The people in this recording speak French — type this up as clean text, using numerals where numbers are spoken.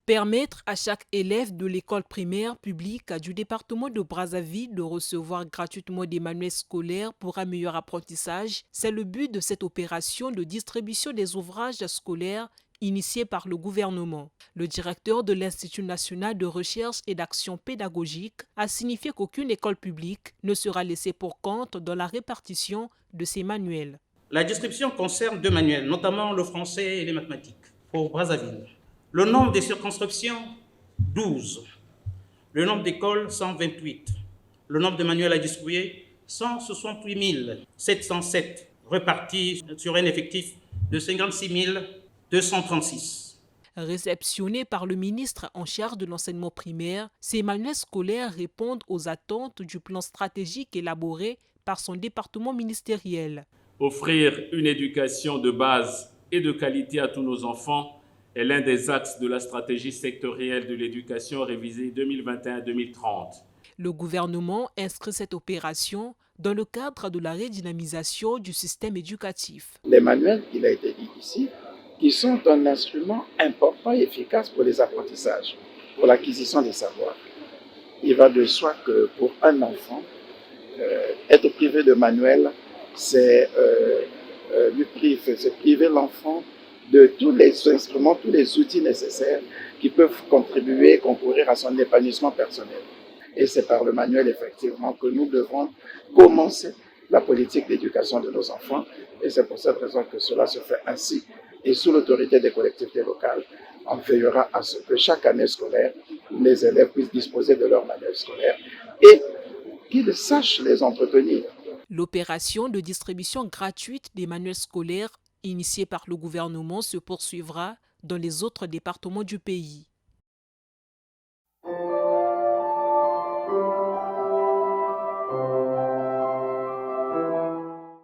Permettre à chaque élève de l'école primaire publique du département de Brazzaville de recevoir gratuitement des manuels scolaires pour un meilleur apprentissage, c'est le but de cette opération de distribution des ouvrages scolaires initiée par le gouvernement. Le directeur de l'Institut national de recherche et d'action pédagogique a signifié qu'aucune école publique ne sera laissée pour compte dans la répartition de ces manuels. La distribution concerne 2 manuels, notamment le français et les mathématiques, pour Brazzaville. Le nombre des circonscriptions, 12. Le nombre d'écoles, 128. Le nombre de manuels à distribuer, 168 707, répartis sur un effectif de 56 236. Réceptionnés par le ministre en charge de l'enseignement primaire, ces manuels scolaires répondent aux attentes du plan stratégique élaboré par son département ministériel. Offrir une éducation de base et de qualité à tous nos enfants est l'un des axes de la stratégie sectorielle de l'éducation révisée 2021-2030. Le gouvernement inscrit cette opération dans le cadre de la redynamisation du système éducatif. Les manuels, il a été dit ici, qui sont un instrument important et efficace pour les apprentissages, pour l'acquisition des savoirs. Il va de soi que pour un enfant, être privé de manuel, c'est priver l'enfant de tous les instruments, tous les outils nécessaires qui peuvent concourir à son épanouissement personnel. Et c'est par le manuel, effectivement, que nous devons commencer la politique d'éducation de nos enfants. Et c'est pour cette raison que cela se fait ainsi. Et sous l'autorité des collectivités locales, on veillera à ce que chaque année scolaire, les élèves puissent disposer de leur manuel scolaire et qu'ils sachent les entretenir. L'opération de distribution gratuite des manuels scolaires initiée par le gouvernement se poursuivra dans les autres départements du pays.